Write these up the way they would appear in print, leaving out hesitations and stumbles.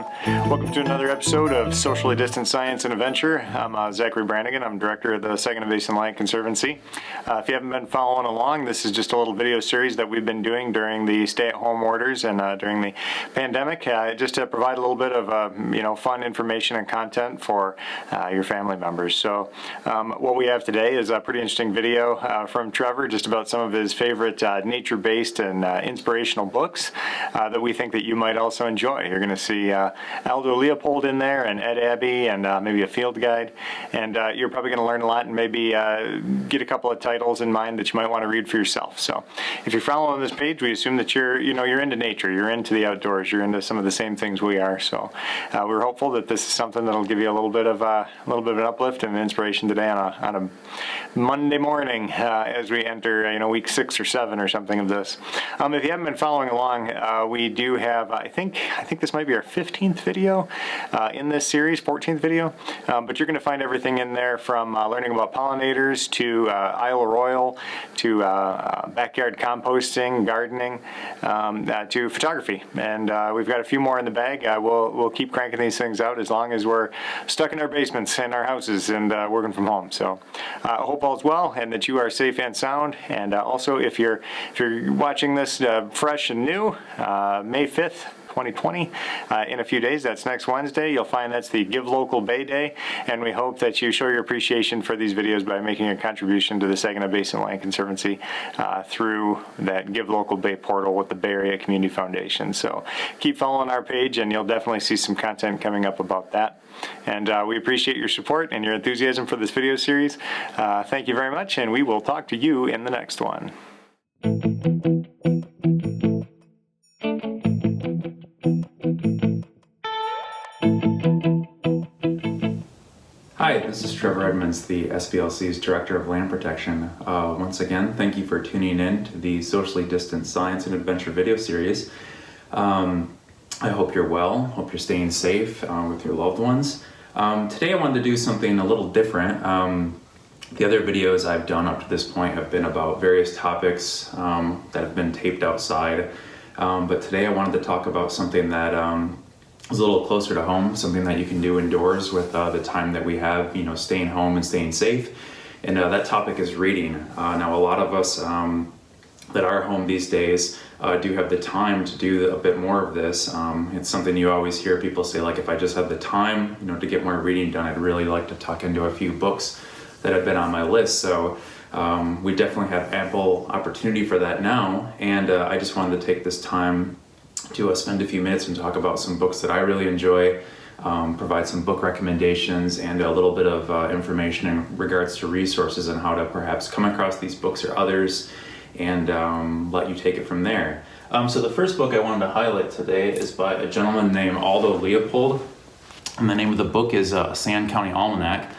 everyone. Welcome to another episode of Socially Distant Science and Adventure. I'm Zachary Brannigan. I'm director of the Saginaw Basin Land Conservancy. If you haven't been following along, this is just a little video series that we've been doing during the stay-at-home orders and during the pandemic, just to provide a little bit of fun information and content for your family members. So what we have today is a pretty interesting video from Trevor, just about some of his favorite nature-based and inspirational books that we think that you might also enjoy. You're going to see Aldo Leopold in there and Abbey and maybe a field guide, and you're probably going to learn a lot and maybe get a couple of titles in mind that you might want to read for yourself. So if you're following this page, we assume that you're into nature, you're into the outdoors, you're into some of the same things we are. So we're hopeful that this is something that'll give you a little bit of an uplift and inspiration today on a Monday morning as we enter week 6 or 7 or something of this. If you haven't been following along, we do have I think this might be our 15th video in this series, 14th video, but you're going to find everything in there from learning about pollinators to Isle Royal to backyard composting, gardening, to photography, and we've got a few more in the bag. We'll keep cranking these things out as long as we're stuck in our basements and our houses and working from home. So I hope all's well and that you are safe and sound. And also, if you're watching this fresh and new, May 5th, 2020, in a few days, that's next Wednesday, you'll find that's the Give Local Bay Day, and we hope that you show your appreciation for these videos by making a contribution to the Saginaw Basin Land Conservancy through that Give Local Bay portal with the Bay Area Community Foundation. So keep following our page and you'll definitely see some content coming up about that. And we appreciate your support and your enthusiasm for this video series. Thank you very much, and we will talk to you in the next one. Hi, this is Trevor Edmonds, the SBLC's Director of Land Protection. Once again, thank you for tuning in to the Socially Distant Science and Adventure video series. I hope you're well, hope you're staying safe with your loved ones. Today I wanted to do something a little different. The other videos I've done up to this point have been about various topics that have been taped outside, but today I wanted to talk about something that is a little closer to home, something that you can do indoors with the time that we have, staying home and staying safe. And that topic is reading. Now, a lot of us that are home these days do have the time to do a bit more of this. It's something you always hear people say, like, if I just had the time, to get more reading done, I'd really like to tuck into a few books that have been on my list. So we definitely have ample opportunity for that now. And I just wanted to take this time to spend a few minutes and talk about some books that I really enjoy, provide some book recommendations and a little bit of information in regards to resources and how to perhaps come across these books or others, and let you take it from there. So the first book I wanted to highlight today is by a gentleman named Aldo Leopold, and the name of the book is Sand County Almanac.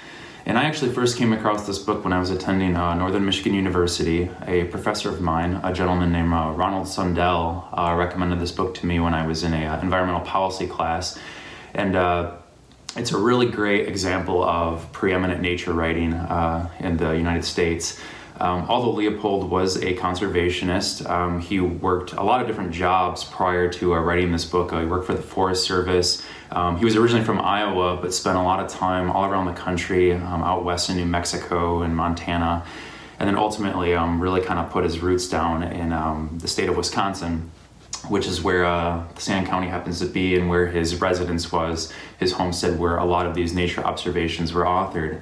And I actually first came across this book when I was attending Northern Michigan University. A professor of mine, a gentleman named Ronald Sundell, recommended this book to me when I was in a environmental policy class. And it's a really great example of preeminent nature writing in the United States. Aldo Leopold was a conservationist. He worked a lot of different jobs prior to writing this book. He worked for the Forest Service. He was originally from Iowa, but spent a lot of time all around the country, out west in New Mexico and Montana, and then ultimately really kind of put his roots down in the state of Wisconsin, which is where the Sand County happens to be and where his residence was, his homestead, where a lot of these nature observations were authored.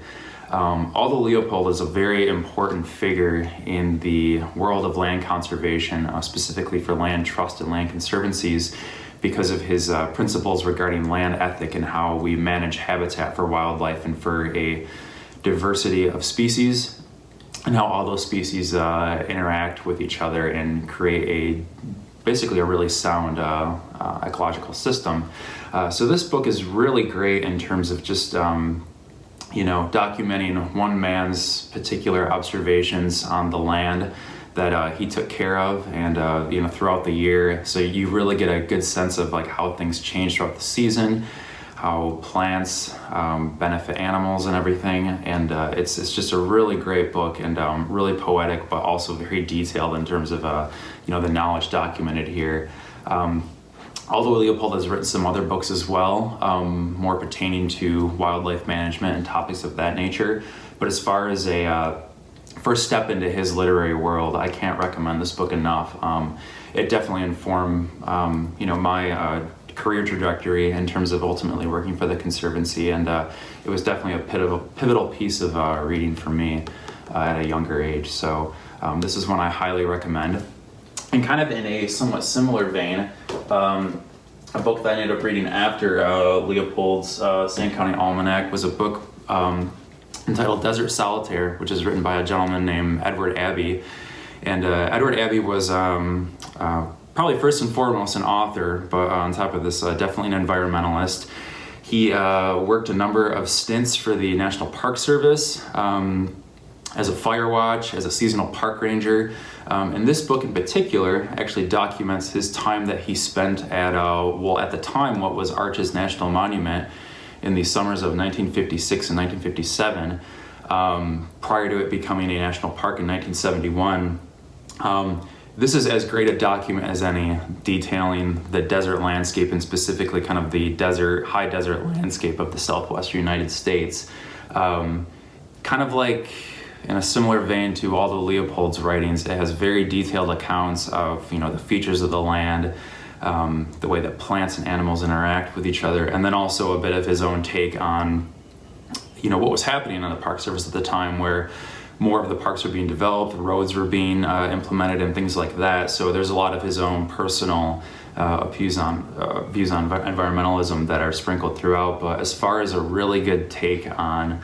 Aldo Leopold is a very important figure in the world of land conservation, specifically for land trust and land conservancies, because of his principles regarding land ethic and how we manage habitat for wildlife and for a diversity of species, and how all those species interact with each other and create basically a really sound ecological system. So this book is really great in terms of just documenting one man's particular observations on the land that he took care of, and throughout the year. So you really get a good sense of like how things change throughout the season, how plants benefit animals and everything. And it's just a really great book, and really poetic, but also very detailed in terms of the knowledge documented here. Aldo Leopold has written some other books as well, more pertaining to wildlife management and topics of that nature. But as far as a first step into his literary world, I can't recommend this book enough. It definitely informed, my career trajectory in terms of ultimately working for the Conservancy, and it was definitely a pivotal piece of reading for me at a younger age. So this is one I highly recommend. And kind of in a somewhat similar vein, a book that I ended up reading after Leopold's Sand County Almanac was a book entitled Desert Solitaire, which is written by a gentleman named Edward Abbey. And Edward Abbey was probably first and foremost an author, but on top of this, definitely an environmentalist. He worked a number of stints for the National Park Service, as a fire watch, as a seasonal park ranger. And this book in particular actually documents his time that he spent at, at the time, what was Arches National Monument in the summers of 1956 and 1957, prior to it becoming a national park in 1971. This is as great a document as any, detailing the desert landscape and specifically kind of the high desert landscape of the southwestern United States. Kind of like in a similar vein to Aldo Leopold's writings, it has very detailed accounts of the features of the land, the way that plants and animals interact with each other, and then also a bit of his own take on what was happening in the Park Service at the time, where more of the parks were being developed, roads were being implemented, and things like that. So there's a lot of his own personal views on environmentalism that are sprinkled throughout. But as far as a really good take on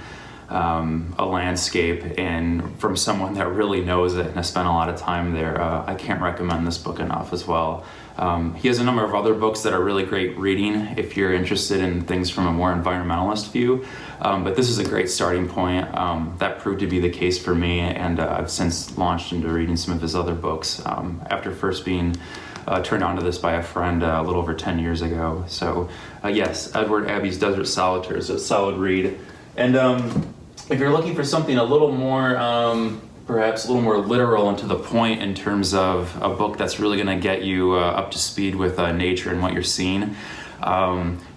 a landscape, and from someone that really knows it and has spent a lot of time there, I can't recommend this book enough as well. He has a number of other books that are really great reading if you're interested in things from a more environmentalist view, but this is a great starting point. That proved to be the case for me, and I've since launched into reading some of his other books after first being turned on to this by a friend a little over 10 years ago. So yes, Edward Abbey's Desert Solitaire is a solid read. And if you're looking for something a little more, perhaps a little more literal and to the point in terms of a book that's really going to get you up to speed with nature and what you're seeing,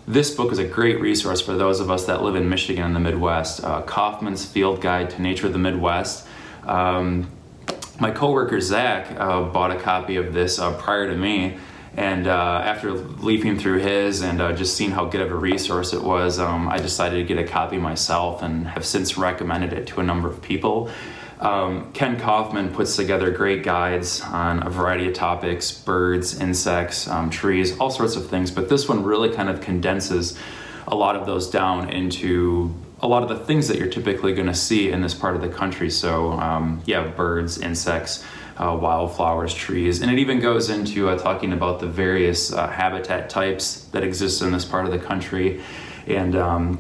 this book is a great resource for those of us that live in Michigan and the Midwest. Kaufman's Field Guide to Nature of the Midwest. My coworker Zach bought a copy of this prior to me, and after leafing through his and just seeing how good of a resource it was, I decided to get a copy myself and have since recommended it to a number of people. Ken Kaufman puts together great guides on a variety of topics: birds, insects, trees, all sorts of things. But this one really kind of condenses a lot of those down into a lot of the things that you're typically going to see in this part of the country. So birds, insects, wildflowers, trees, and it even goes into talking about the various habitat types that exist in this part of the country, and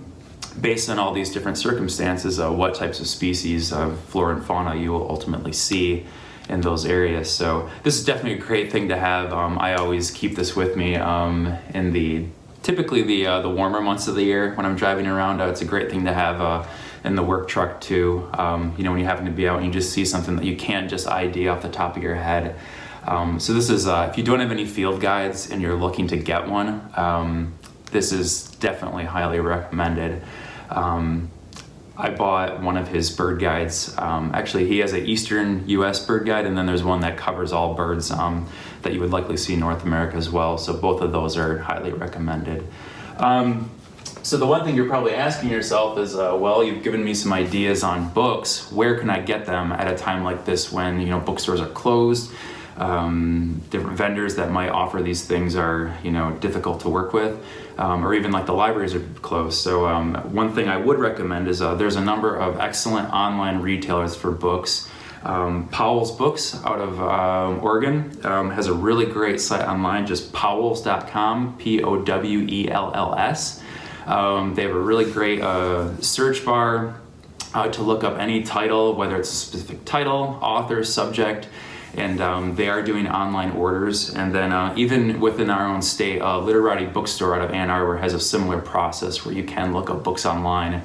based on all these different circumstances, what types of species of flora and fauna you will ultimately see in those areas. So this is definitely a great thing to have. I always keep this with me in typically the warmer months of the year when I'm driving around. It's a great thing to have in the work truck too. When you happen to be out and you just see something that you can't just ID off the top of your head. So this is, if you don't have any field guides and you're looking to get one, this is definitely highly recommended. I bought one of his bird guides. Actually, he has an Eastern U.S. bird guide, and then there's one that covers all birds that you would likely see in North America as well. So both of those are highly recommended. So the one thing you're probably asking yourself is, you've given me some ideas on books. Where can I get them at a time like this when bookstores are closed? Different vendors that might offer these things are difficult to work with, or even like the libraries are closed. So one thing I would recommend is there's a number of excellent online retailers for books. Powell's Books out of Oregon has a really great site online, just powells.com, Powells. They have a really great search bar to look up any title, whether it's a specific title, author, subject, and they are doing online orders. And then even within our own state, Literati Bookstore out of Ann Arbor has a similar process where you can look up books online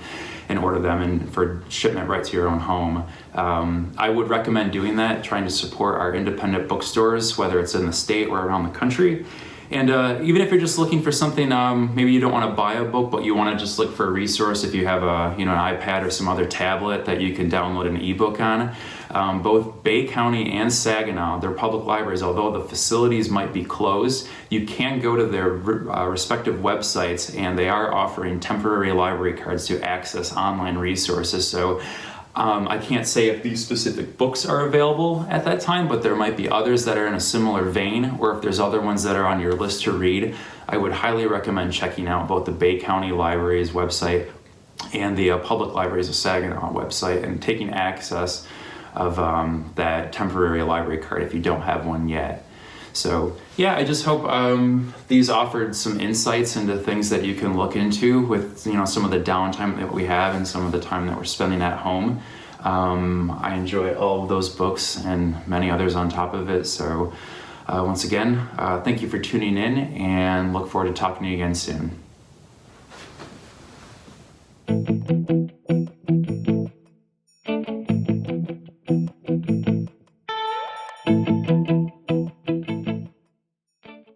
and order them and for shipment right to your own home. I would recommend doing that, trying to support our independent bookstores, whether it's in the state or around the country. And even if you're just looking for something, maybe you don't want to buy a book, but you want to just look for a resource. If you have an iPad or some other tablet that you can download an ebook on, both Bay County and Saginaw, their public libraries, although the facilities might be closed, you can go to their respective websites, and they are offering temporary library cards to access online resources. So I can't say if these specific books are available at that time, but there might be others that are in a similar vein, or if there's other ones that are on your list to read. I would highly recommend checking out both the Bay County Library's website and the Public Libraries of Saginaw website and taking access of that temporary library card if you don't have one yet. So yeah, I just hope these offered some insights into things that you can look into with some of the downtime that we have and some of the time that we're spending at home. I enjoy all of those books and many others on top of it. So once again, thank you for tuning in, and look forward to talking to you again soon.